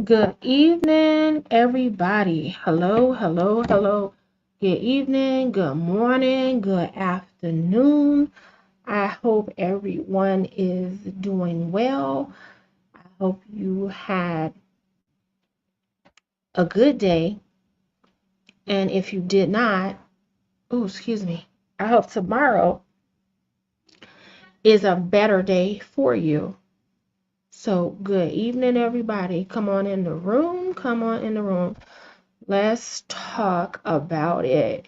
Good evening, everybody. Hello, hello, hello. Good evening, good morning, good afternoon. I hope everyone is doing well. I hope you had a good day. And if you did not, oh, excuse me, I hope tomorrow is a better day for you. So, good evening, everybody. Come on in the room. Come on in the room. Let's talk about it.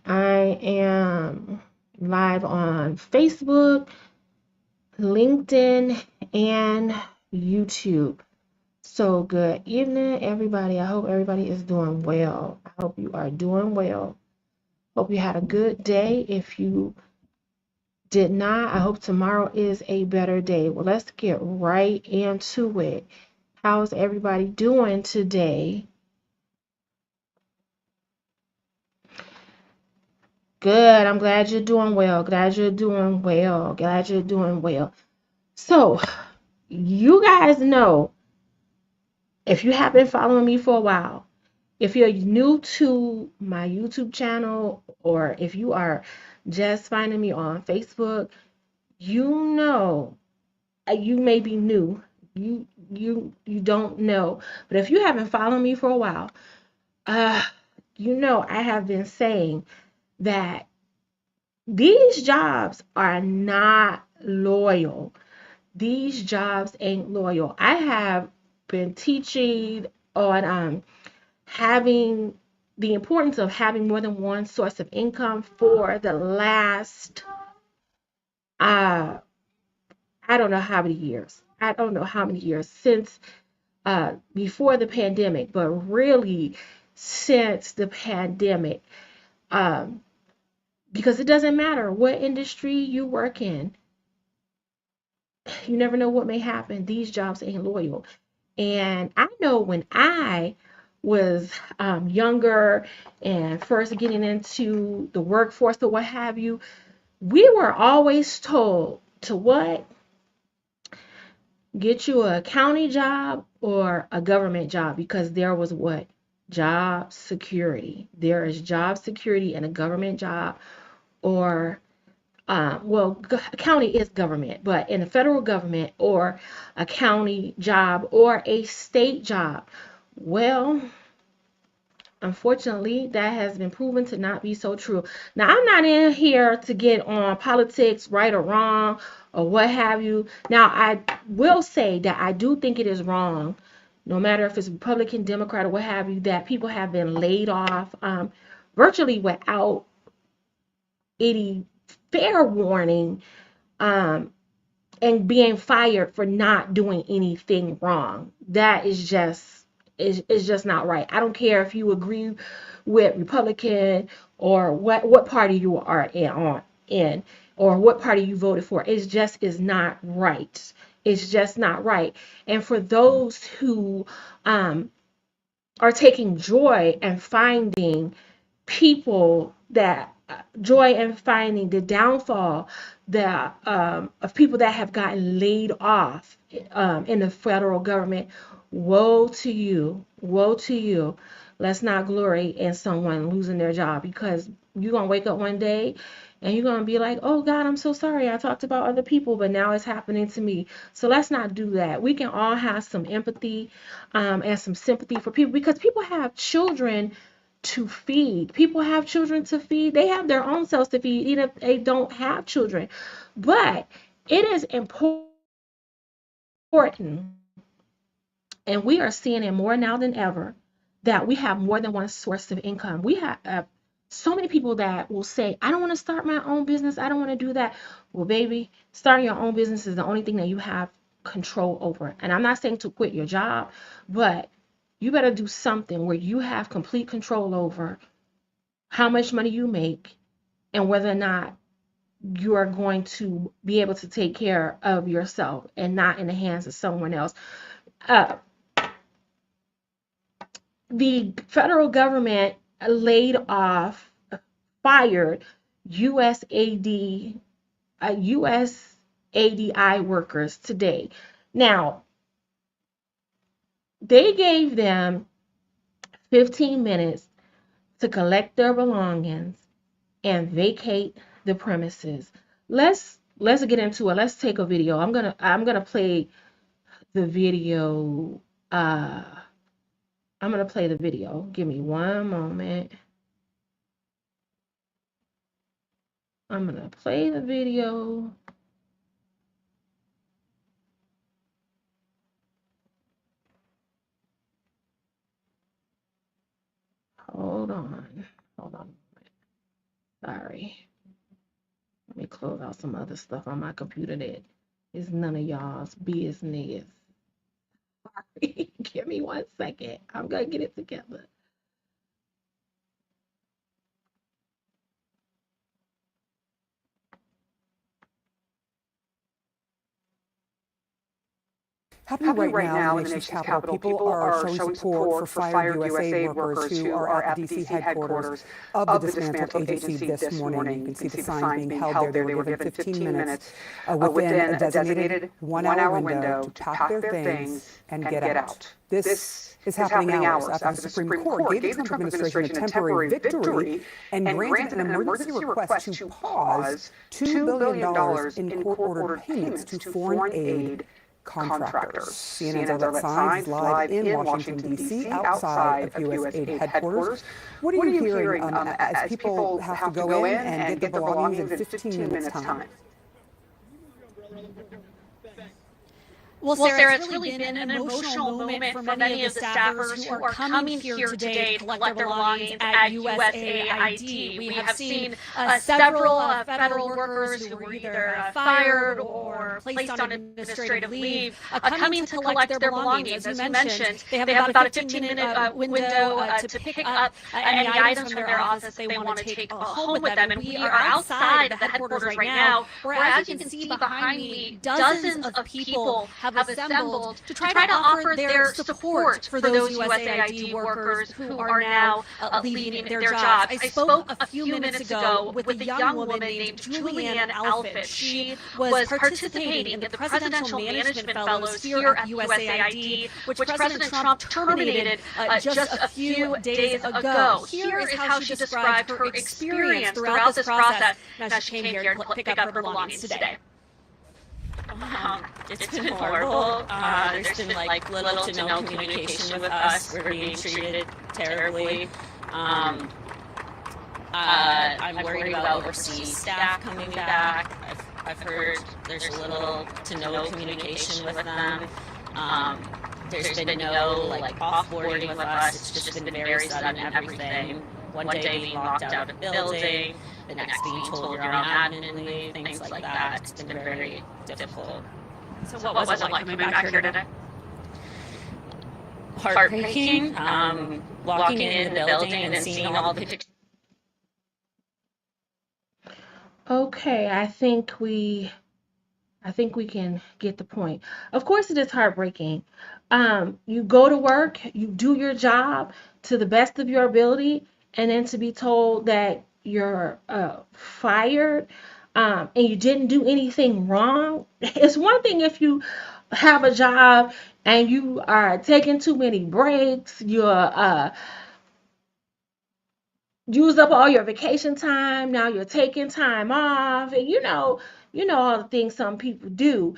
I am live on Facebook, LinkedIn, and YouTube. So, good evening, everybody. I hope everybody is doing well. I hope you are doing well. Hope you had a good day. If you did not, I hope tomorrow is a better day. Well, let's get right into it. How's everybody doing today? Good. I'm glad you're doing well. Glad you're doing well. Glad you're doing well. So, you guys know, if you have been following me for a while, if you're new to my YouTube channel, or if you are just finding me on Facebook, you know, you may be new. You don't know. But if you haven't followed me for a while, uh, I have been saying that these jobs are not loyal. These jobs ain't loyal. I have been teaching on having the importance of having more than one source of income for the last uh I don't know how many years. I don't know how many years since before the pandemic, but really since the pandemic. Um because it doesn't matter what industry you work in. You never know what may happen. These jobs ain't loyal. And I know when I was younger and first getting into the workforce or what have you, we were always told to what? Get you a county job or a government job, because there was what? Job security. There is job security in a government job, or county is government, but in the federal government, or a county job, or a state job. Well, unfortunately, that has been proven to not be so true. Now, I'm not in here to get on politics, right or wrong, or what have you. Now, I will say that I do think it is wrong, no matter if it's Republican, Democrat, or what have you, that people have been laid off virtually without any fair warning, um, and being fired for not doing anything wrong. That is just not right. I don't care if you agree with Republican or what party you are in, or what party you voted for. It just is not right. It's just not right. And for those who are taking joy and finding people that joy and finding the downfall that of people that have gotten laid off in the federal government. Woe to you, woe to you. Let's not glory in someone losing their job, because you're gonna wake up one day and you're gonna be like, oh God, I'm so sorry, I talked about other people, but now it's happening to me. So let's not do that. We can all have some empathy and some sympathy for people, because people have children to feed. People have children to feed. They have their own selves to feed, even if they don't have children. But it is important, and we are seeing it more now than ever, that we have more than one source of income. We have so many people that will say, I don't want to start my own business. I don't want to do that. Well, baby, starting your own business is the only thing that you have control over. And I'm not saying to quit your job, but you better do something where you have complete control over how much money you make, and whether or not you are going to be able to take care of yourself and not in the hands of someone else. Uh, the federal government laid off, fired USAD, USADI workers today. Now, they gave them 15 minutes to collect their belongings and vacate the premises. Let's get into it. Let's take a video. I'm gonna play the video. I'm gonna play the video. Give me one moment. I'm gonna play the video. Hold on. Hold on. Sorry. Let me close out some other stuff on my computer that is none of y'all's business. Sorry. Give me 1 second. I'm gonna get it together. Happening right now in the nation's capital, people are showing support for fired USAID workers who are at the D.C. headquarters of the dismantled agency this morning. You can see the signs being held there. They were given 15 minutes within a designated 1-hour window to pack their things and get out. This is happening hours after the Supreme Court gave the Trump administration a temporary victory and granted an emergency request to pause $2 billion in court-ordered payments to foreign aid contractors. CNN's Arlette Saenz live in Washington, D.C., outside of USAID headquarters. What are you hearing as people have to go in and get their belongings in 15 minutes' time? Well, Sarah, it's really been an emotional moment for many of the staffers who are coming here today to collect their belongings at USAID. We have seen several federal workers who were either fired or placed on administrative leave coming to collect their belongings. As you mentioned, they have about a 15-minute window to pick up any items from their office they want to take home with them. And we are outside the headquarters right now, where, as you can see behind me, dozens of people have assembled to try to offer their support for those USAID workers who are now leaving their jobs. I spoke a few minutes ago with a young woman named Julianne Alfit. She was participating in the Presidential Management Fellows here at USAID, which President Trump terminated just a few days ago. Here is how she described her experience throughout this process as she came here to pick up her belongings today. It's been horrible. There's been like little to no communication with us. We're being treated terribly. I'm worried about overseas staff coming back. I've heard there's little to no communication with them. There's been no like offboarding with us. It's just been very sudden everything. One day being locked out of the building, the next being told you're on admin leave, things like that. It's been very difficult. So what was it like coming back here today? Heartbreaking. Walking in the building and seeing all the pictures. Okay, I think we can get the point. Of course, it is heartbreaking. You go to work, you do your job to the best of your ability, and then to be told that you're fired, and you didn't do anything wrong. It's one thing if you have a job and you are taking too many breaks, you're used up all your vacation time, now you're taking time off, and you know all the things some people do.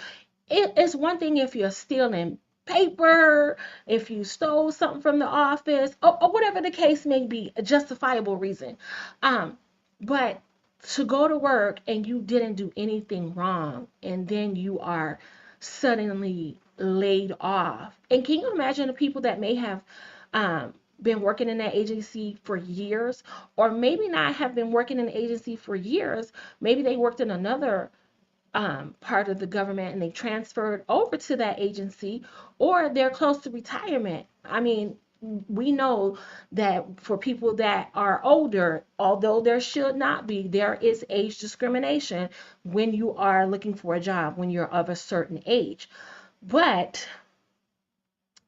It's one thing if you're stealing paper, if you stole something from the office, or whatever the case may be, a justifiable reason. But to go to work and you didn't do anything wrong, and then you are suddenly laid off. And can you imagine the people that may have been working in that agency for years, or maybe not have been working in the agency for years? Maybe they worked in another part of the government and they transferred over to that agency, or they're close to retirement. I mean, we know that for people that are older, although there should not be, there is age discrimination when you are looking for a job when you're of a certain age. But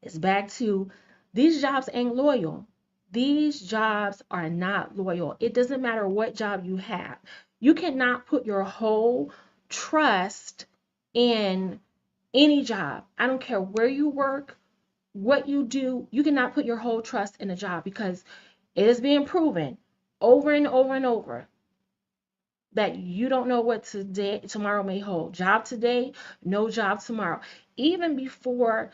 it's back to, these jobs ain't loyal. These jobs are not loyal. It doesn't matter what job you have. You cannot put your whole trust in Any job. I don't care where you work, what you do, you cannot put your whole trust in a job because it is being proven over and over and over that you don't know what tomorrow may hold. Job today, no job tomorrow. Even before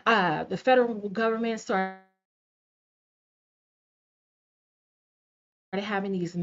the federal government started having these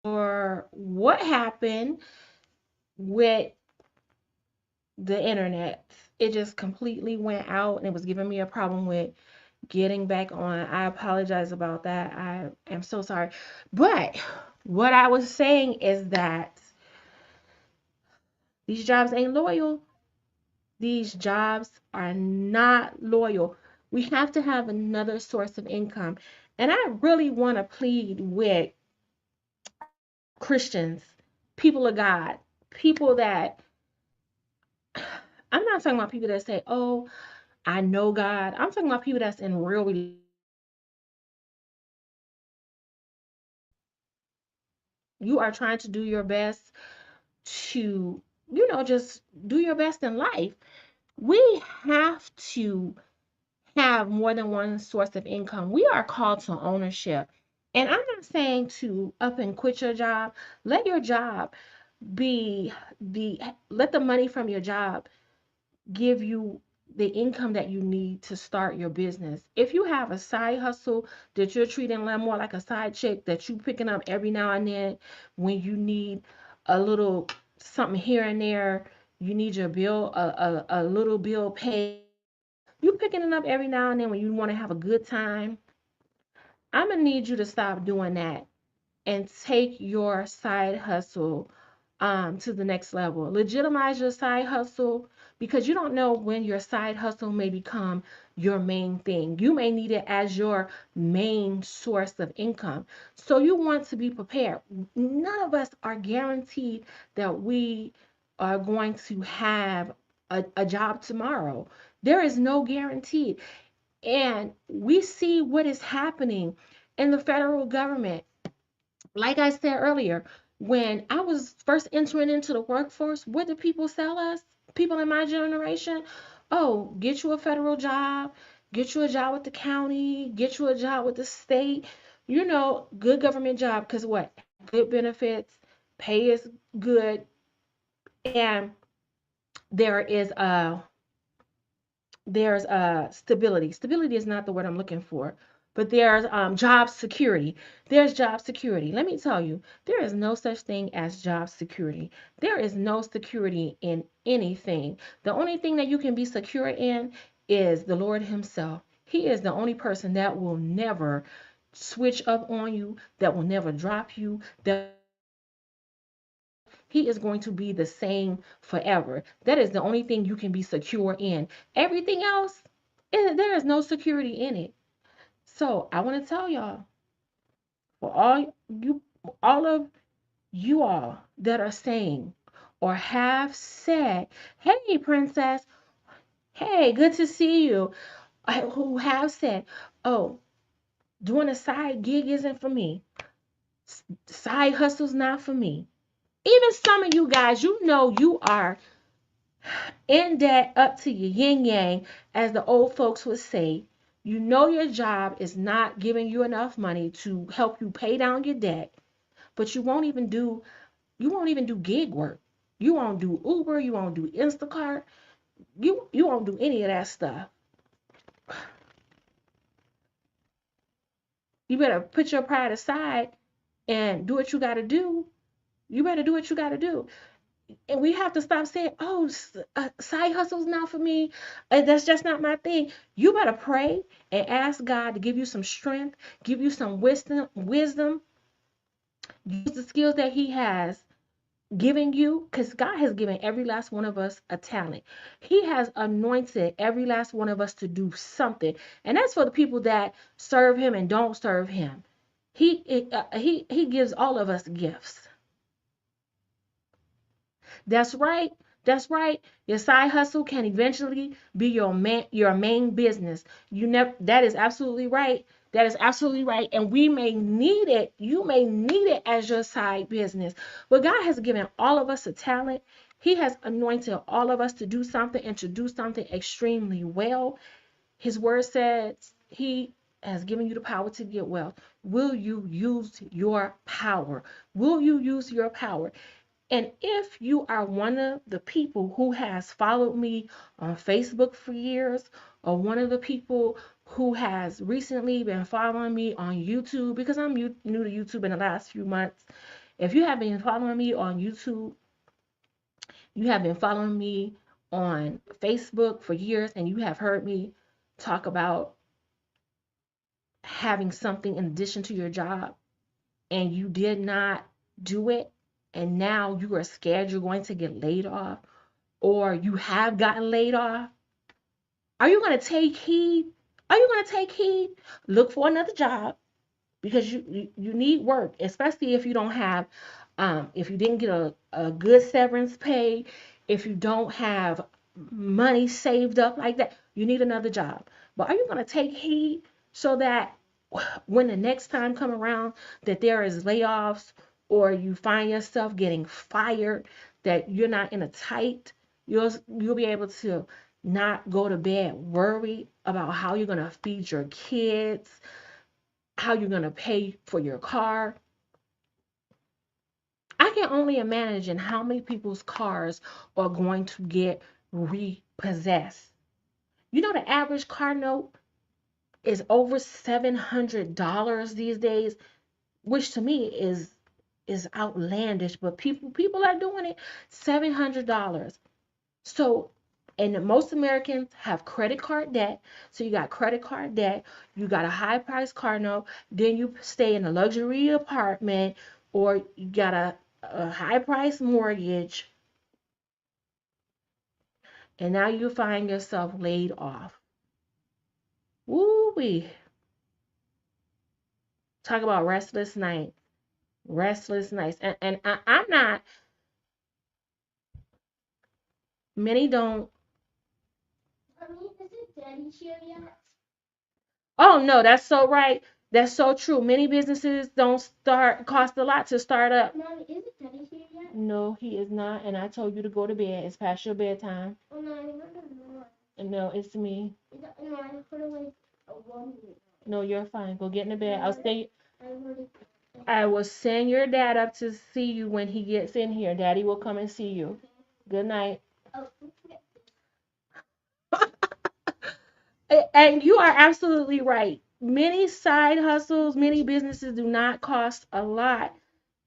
or what happened with the internet. It just completely went out and it was giving me a problem with getting back on. I apologize about that. I am so sorry. But what I was saying is that these jobs ain't loyal. These jobs are not loyal. We have to have another source of income. And I really want to plead with Christians, people of God, people that I'm not talking about people that say, "Oh, I know God." I'm talking about people that's in real. You are trying to do your best to, just do your best in life. We have to have more than one source of income. We are called to ownership. And I'm not saying to up and quit your job. Let your job be let the money from your job give you the income that you need to start your business. If you have a side hustle that you're treating more like a side chick that you picking up every now and then when you need a little something here and there, you need your bill, a little bill paid. You picking it up every now and then when you want to have a good time. I'm gonna need you to stop doing that and take your side hustle to the next level. Legitimize your side hustle because you don't know when your side hustle may become your main thing. You may need it as your main source of income. So you want to be prepared. None of us are guaranteed that we are going to have a job tomorrow. There is no guarantee. And we see what is happening in the federal government. Like I said earlier, when I was first entering into the workforce, what did people tell us? People in my generation, oh, get you a federal job, get you a job with the county, get you a job with the state, good government job, because what? Good benefits, pay is good, and there is a there's stability. Stability is not the word I'm looking for, but there's job security. There's job security. Let me tell you, there is no such thing as job security. There is no security in anything. The only thing that you can be secure in is the Lord Himself. He is the only person that will never switch up on you, that will never drop you, that He is going to be the same forever. That is the only thing you can be secure in. Everything else, there is no security in it. So I want to tell y'all, for all of you all that are saying or have said, "Hey, princess, hey, good to see you," who have said, "Oh, doing a side gig isn't for me. Side hustle's not for me." Even some of you guys, you are in debt up to your yin yang, as the old folks would say. You know your job is not giving you enough money to help you pay down your debt, but you won't even do gig work. You won't do Uber, you won't do Instacart, you won't do any of that stuff. You better put your pride aside and do what you got to do. You better do what you got to do. And we have to stop saying, "Oh, side hustle's not for me. That's just not my thing." You better pray and ask God to give you some strength, give you some wisdom, use the skills that He has given you, because God has given every last one of us a talent. He has anointed every last one of us to do something, and that's for the people that serve Him and don't serve Him. He gives all of us gifts. That's right. That's right. Your side hustle can eventually be your main business. That is absolutely right. That is absolutely right. And we may need it. You may need it as your side business. But God has given all of us a talent. He has anointed all of us to do something and to do something extremely well. His word says He has given you the power to get wealth. Will you use your power? Will you use your power? And if you are one of the people who has followed me on Facebook for years, or one of the people who has recently been following me on YouTube, because I'm new to YouTube in the last few months, If you have been following me on YouTube, you have been following me on Facebook for years, and you have heard me talk about having something in addition to your job, and you did not do it, and now you are scared you're going to get laid off, or you have gotten laid off, are you going to take heed? Are you going to take heed? Look for another job, because you need work, especially if you don't have, if you didn't get a good severance pay, if you don't have money saved up like that, you need another job. But are you going to take heed so that when the next time come around that there is layoffs, or you find yourself getting fired, that you're not in a tight, you'll be able to not go to bed worried about how you're going to feed your kids, how you're going to pay for your car. I can only imagine how many people's cars are going to get repossessed. You know, the average car note is over $700 these days, which to me is outlandish, but people are doing it. $700. So, and most Americans have credit card debt. So you got credit card debt, you got a high price car note, then you stay in a luxury apartment, or you got a high price mortgage, and now you find yourself laid off. Woo wee. Talk about restless nights. Restless nights. And I'm not, many don't. Mommy, is it Daddy here yet? Oh no, that's so right. That's so true. Many businesses don't cost a lot to start up. Mommy, is it Daddy here yet? No, he is not. And I told you to go to bed. It's past your bedtime. Oh no, I remember more. No, it's me. No, I put away a 1 minute. No, you're fine. Go get in the bed. I I will send your dad up to see you when he gets in here. Daddy will come and see you. Good night. Oh, And you are absolutely right. Many side hustles, many businesses do not cost a lot.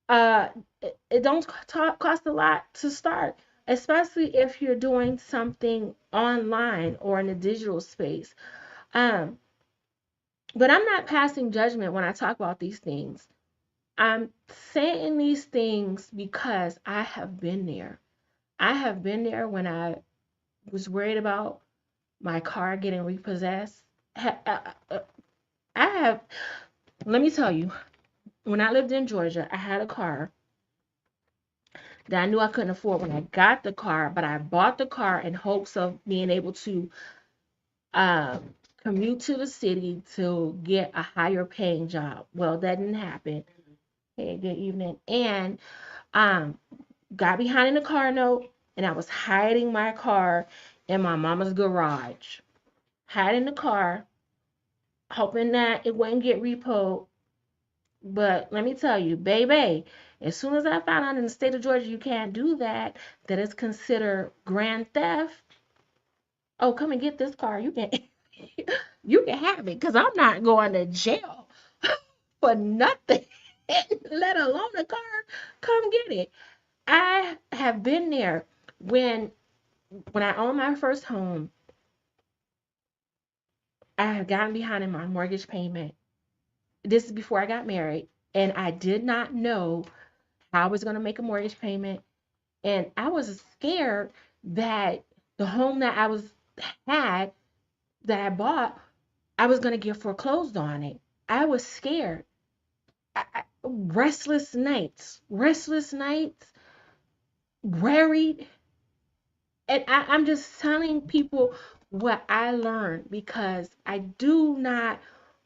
It don't cost a lot to start, especially if you're doing something online or in a digital space. Um, but I'm not passing judgment when I talk about these things. I'm saying these things because I have been there. I have been there when I was worried about my car getting repossessed. I have, let me tell you, when I lived in Georgia, I had a car that I knew I couldn't afford when I got the car, but I bought the car in hopes of being able to um, commute to the city to get a higher paying job. Well, that didn't happen. Hey, good evening. And um, got behind in the car note, and I was hiding my car in my mama's garage. Hiding the car, hoping that it wouldn't get repoed. But let me tell you, baby, as soon as I found out in the state of Georgia you can't do that, that it's considered grand theft. Oh, come and get this car. You can you can have it, because I'm not going to jail for nothing, let alone a car. Come get it. I have been there when I owned my first home. I had gotten behind in my mortgage payment. This is before I got married, and I did not know how I was going to make a mortgage payment, and I was scared that the home that had that I bought, I was going to get foreclosed on it. I was scared. Restless nights, worried. And I'm just telling people what I learned, because I do not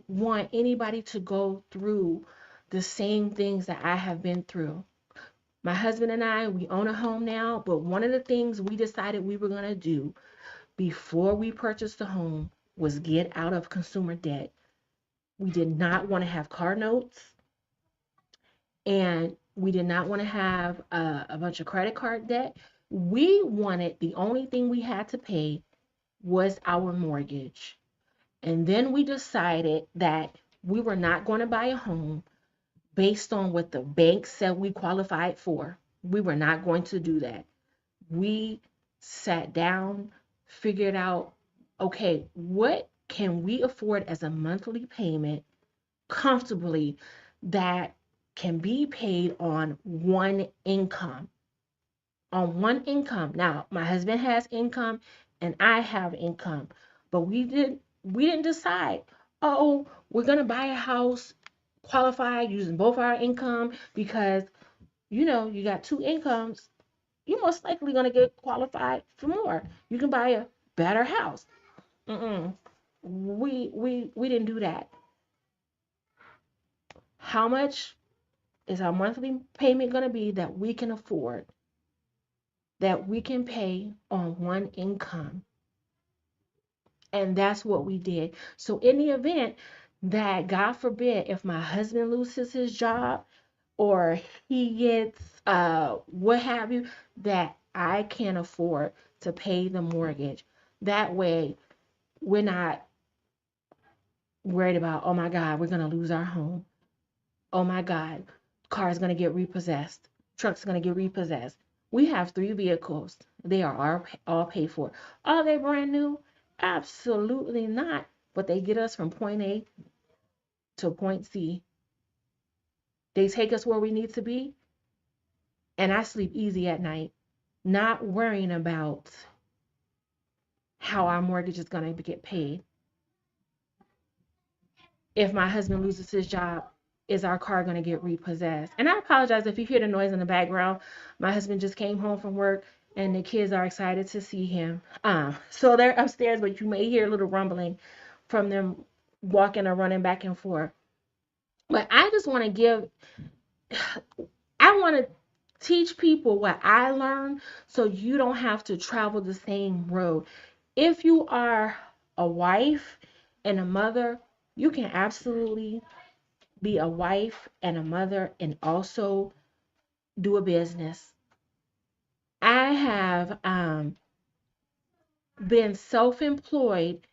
want anybody to go through the same things that I have been through. My husband and I, we own a home now, but one of the things we decided we were going to do before we purchased the home was get out of consumer debt. We did not want to have car notes, and we did not want to have a bunch of credit card debt. We wanted, the only thing we had to pay was our mortgage. And then we decided that we were not going to buy a home based on what the bank said we qualified for. We were not going to do that. We sat down, figured out, okay, what can we afford as a monthly payment comfortably that can be paid on one income? On one income. Now, my husband has income and I have income, but we didn't decide, oh, we're gonna buy a house qualified using both our income because you got two incomes. You're most likely gonna get qualified for more. You can buy a better house. Mm-mm. We didn't do that. How much is our monthly payment gonna be that we can afford, that we can pay on one income? And that's what we did. So in the event that, God forbid, if my husband loses his job or he gets what have you, that I can afford to pay the mortgage. That way we're not worried about, oh my God, we're gonna lose our home. Oh my God, car's gonna get repossessed. Truck's gonna get repossessed. We have 3 vehicles. They are all paid for. Are they brand new? Absolutely not. But they get us from point A to point C. They take us where we need to be, and I sleep easy at night, not worrying about how our mortgage is going to get paid. If my husband loses his job, is our car going to get repossessed? And I apologize if you hear the noise in the background. My husband just came home from work and the kids are excited to see him. So they're upstairs, but you may hear a little rumbling from them walking or running back and forth. But I just want to I want to teach people what I learned so you don't have to travel the same road. If you are a wife and a mother, you can absolutely be a wife and a mother and also do a business. I have been self-employed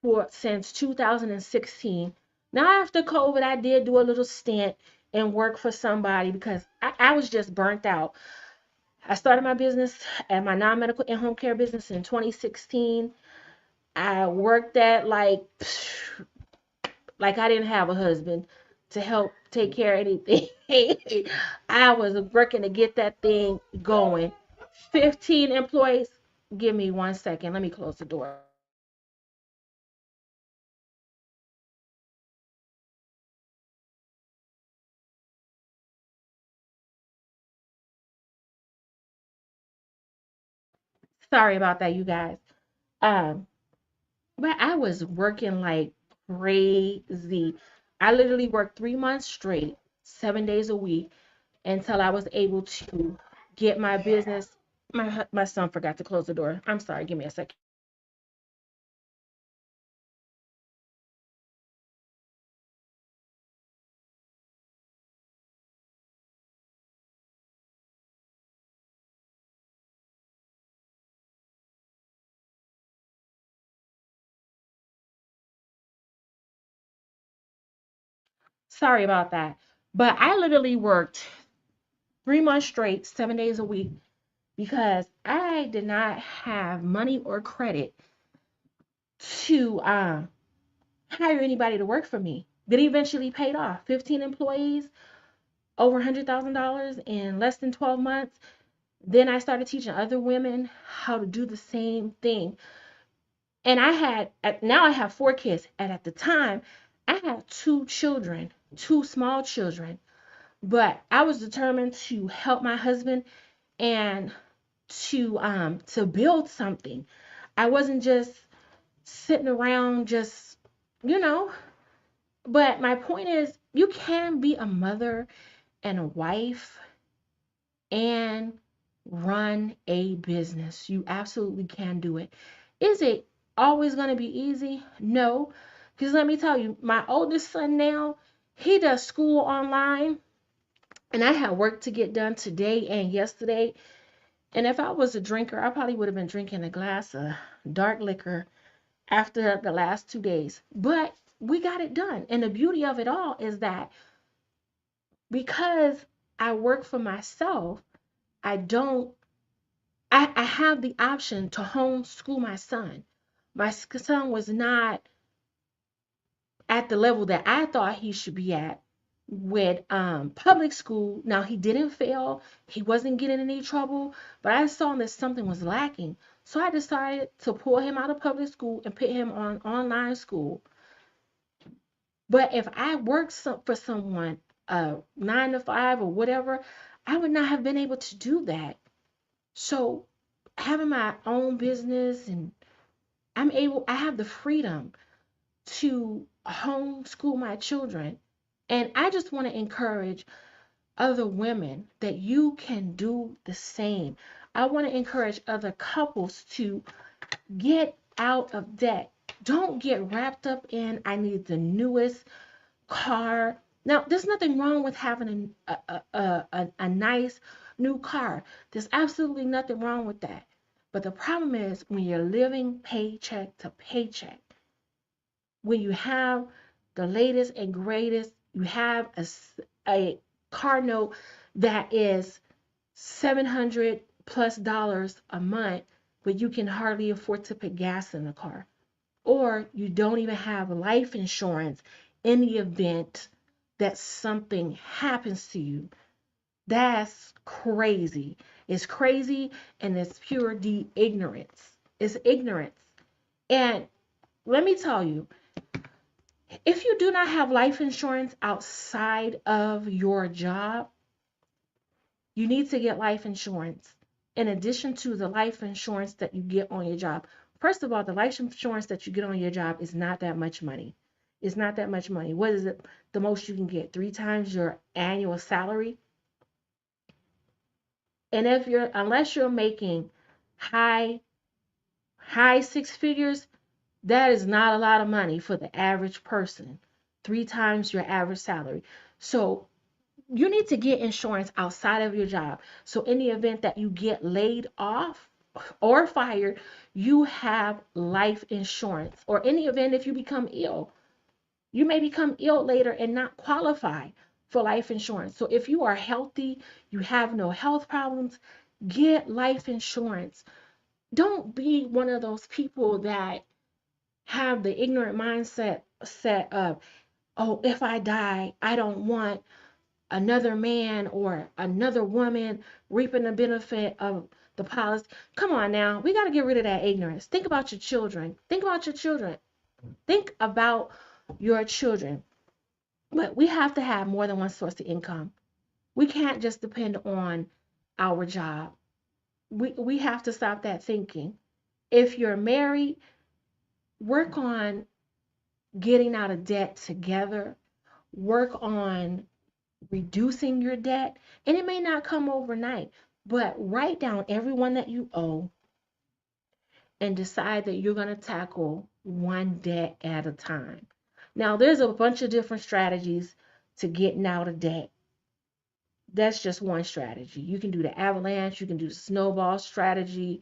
for since 2016. Now after COVID, I did do a little stint and work for somebody because I was just burnt out. I started my business and my non-medical in-home care business in 2016. I worked at like I didn't have a husband to help take care of anything. I was working to get that thing going. 15 employees. Give me 1 second. Let me close the door. Sorry about that, you guys. Um, but I was working like crazy. I literally worked 3 months straight, 7 days a week, until I was able to get my business. My son forgot to close the door. I'm sorry. Give me a second. Sorry about that. But I literally worked 3 months straight, 7 days a week, because I did not have money or credit to hire anybody to work for me. That eventually paid off. 15 employees, over $100,000 in less than 12 months. Then I started teaching other women how to do the same thing. And now I have 4 kids. And at the time, I had 2 children, 2 small children. But I was determined to help my husband and to build something. I wasn't just sitting around just, you know. But my point is, you can be a mother and a wife and run a business. You absolutely can do it. Is it always going to be easy? No. Because let me tell you, my oldest son now, he does school online, and I had work to get done today and yesterday. And if I was a drinker, I probably would have been drinking a glass of dark liquor after the last 2 days. But we got it done. And the beauty of it all is that because I work for myself, I don't, I have the option to homeschool my son. My son was not at the level that I thought he should be at with public school. Now he didn't fail, he wasn't getting in any trouble, but I saw that something was lacking. So I decided to pull him out of public school and put him on online school. But if I worked for someone, 9 to 5 or whatever, I would not have been able to do that. So having my own business and I have the freedom to homeschool my children. And I just want to encourage other women that you can do the same. I want to encourage other couples to get out of debt. Don't get wrapped up in, I need the newest car. Now, there's nothing wrong with having a nice new car. There's absolutely nothing wrong with that. But the problem is when you're living paycheck to paycheck, when you have the latest and greatest, you have a car note that is $700+ a month, but you can hardly afford to put gas in the car. Or you don't even have life insurance in the event that something happens to you. That's crazy. It's crazy and it's pure ignorance. It's ignorance. And let me tell you, if you do not have life insurance outside of your job, you need to get life insurance in addition to the life insurance that you get on your job. First of all, the life insurance that you get on your job is not that much money. It's not that much money. What is it? The most you can get? 3 times your annual salary. And unless you're making high 6 figures, that is not a lot of money for the average person. 3 times your average salary. So you need to get insurance outside of your job. So in the event that you get laid off or fired, you have life insurance. Or in the event if you become ill, you may become ill later and not qualify for life insurance. So if you are healthy, you have no health problems, get life insurance. Don't be one of those people that have the ignorant mindset set of, oh, if I die, I don't want another man or another woman reaping the benefit of the policy. Come on now, we got to get rid of that ignorance. Think about your children. Think about your children. Think about your children. But we have to have more than one source of income. We can't just depend on our job. We have to stop that thinking. If you're married, work on getting out of debt together. Work on reducing your debt. And it may not come overnight, but write down everyone that you owe and decide that you're going to tackle one debt at a time. Now, there's a bunch of different strategies to getting out of debt. That's just one strategy. You can do the avalanche, you can do the snowball strategy,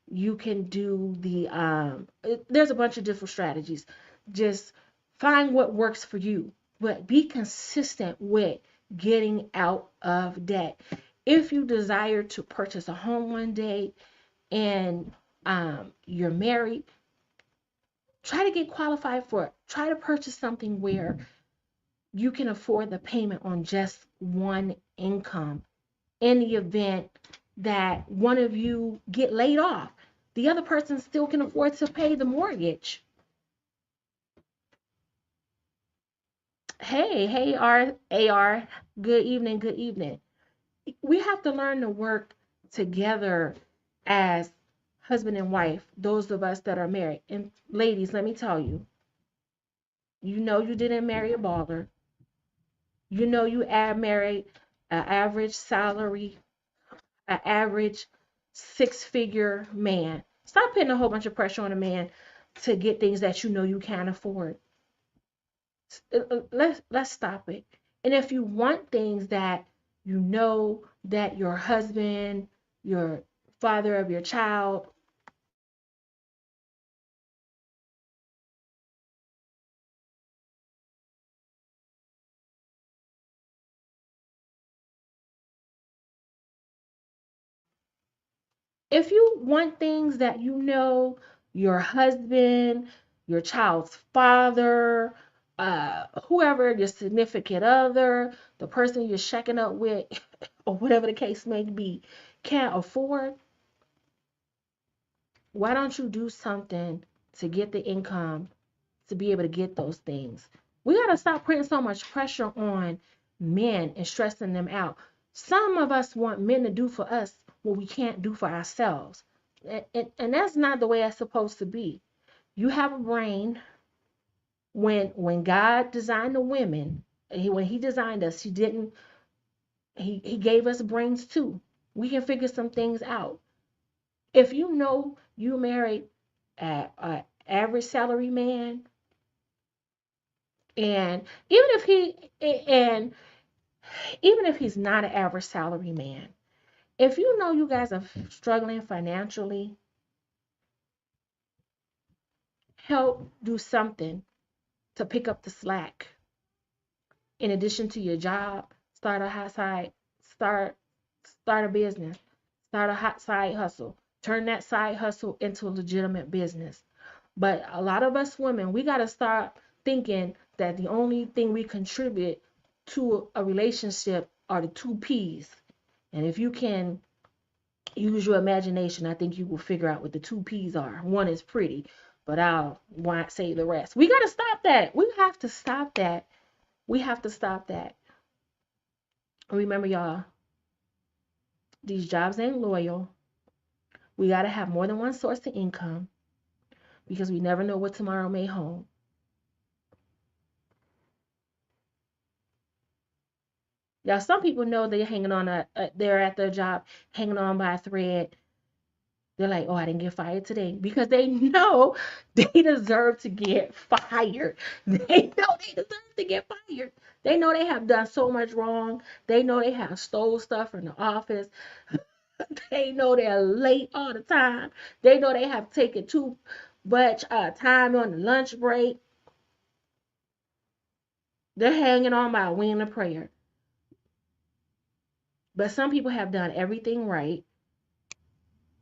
you can do there's a bunch of different strategies. Just find what works for you, but be consistent with getting out of debt. If you desire to purchase a home one day and you're married, try to get qualified for it. Try to purchase something where you can afford the payment on just one income. In the event that one of you get laid off, the other person still can afford to pay the mortgage. Hey, AR, good evening, good evening. We have to learn to work together as husband and wife, those of us that are married. And ladies, let me tell you, you know you didn't marry a baller. You know you married an average salary, an average 6-figure man. Stop putting a whole bunch of pressure on a man to get things that you know you can't afford. Let's stop it. And if you want things that you know that your husband, your father of your child, If you want things that you know your husband, your child's father, whoever, your significant other, the person you're checking up with, or whatever the case may be, can't afford, why don't you do something to get the income to be able to get those things? We got to stop putting so much pressure on men and stressing them out. Some of us want men to do for us what we can't do for ourselves. And that's not the way it's supposed to be. You have a brain. When God designed the women, when he designed us, he gave us brains too. We can figure some things out. If you know you married a average salary man, and and even if he's not an average salary man, if you know you guys are struggling financially, help do something to pick up the slack. In addition to your job, start a hot side, start start a business, start a hot side hustle. Turn that side hustle into a legitimate business. But a lot of us women, we got to start thinking that the only thing we contribute to a relationship are the two P's. And if you can use your imagination, I think you will figure out what the two P's are. One is pretty, but I'll won't say the rest. We got to stop that. We have to stop that. We have to stop that. Remember, y'all, these jobs ain't loyal. We got to have more than one source of income because we never know what tomorrow may hold. Now, some people know they're hanging on they're at their job hanging on by a thread. They're like, oh, I didn't get fired today because they know they deserve to get fired. They know they deserve to get fired. They know they have done so much wrong. They know they have stole stuff from the office. They know they're late all the time. They know they have taken too much time on the lunch break. They're hanging on by a wing of prayer. But some people have done everything right.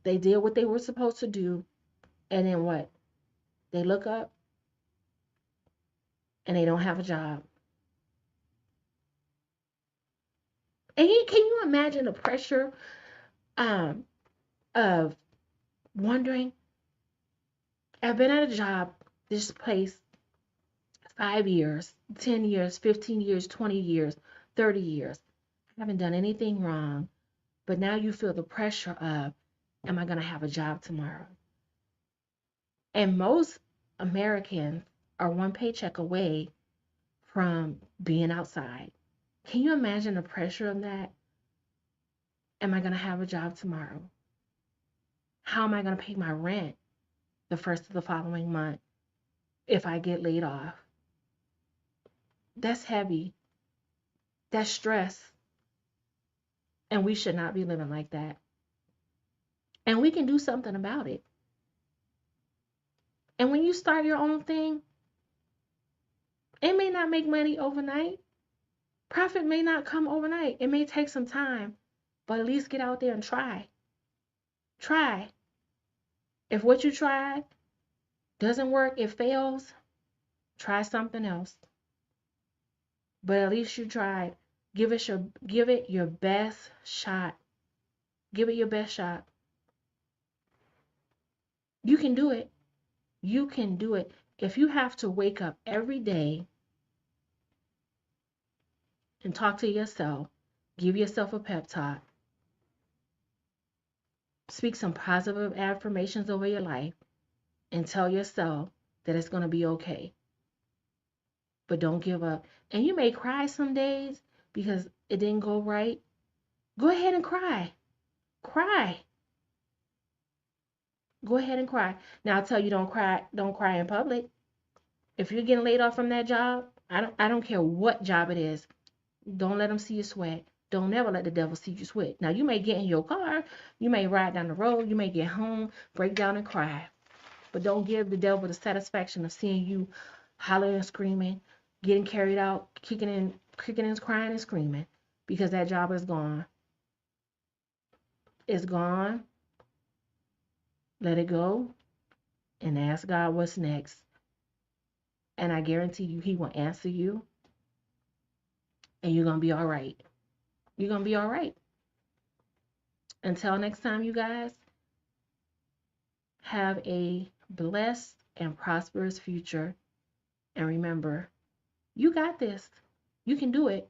They did what they were supposed to do. And then what? They look up and they don't have a job. And can you imagine the pressure um, of wondering, I've been at a job, this place, 5 years, 10 years, 15 years, 20 years, 30 years. I haven't done anything wrong. But now you feel the pressure of, am I going to have a job tomorrow? And most Americans are one paycheck away from being outside. Can you imagine the pressure of that? Am I going to have a job tomorrow? How am I going to pay my rent the first of the following month if I get laid off? That's heavy. That's stress. And we should not be living like that. And we can do something about it. And when you start your own thing, it may not make money overnight. Profit may not come overnight. It may take some time, but at least get out there and try. Try. If what you tried doesn't work, it fails, try something else. But at least you tried. Give it your best shot. Give it your best shot. You can do it. You can do it. If you have to wake up every day and talk to yourself, give yourself a pep talk, speak some positive affirmations over your life, and tell yourself that it's going to be okay. But don't give up. And you may cry some days because it didn't go right. Go ahead and cry. Cry. Go ahead and cry. Now I'll tell you, don't cry in public. If you're getting laid off from that job, I don't care what job it is. Don't let them see you sweat. Don't ever let the devil see you sweat. Now you may get in your car, you may ride down the road, you may get home, break down and cry. But don't give the devil the satisfaction of seeing you hollering and screaming, getting carried out, kicking and crying and screaming, because that job is gone. It's gone. Let it go and ask God what's next. And I guarantee you, He will answer you, and you're going to be all right. You're going to be all right. Until next time, you guys, have a blessed and prosperous future. And remember, you got this. You can do it.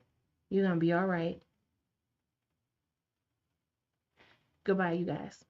You're going to be all right. Goodbye, you guys.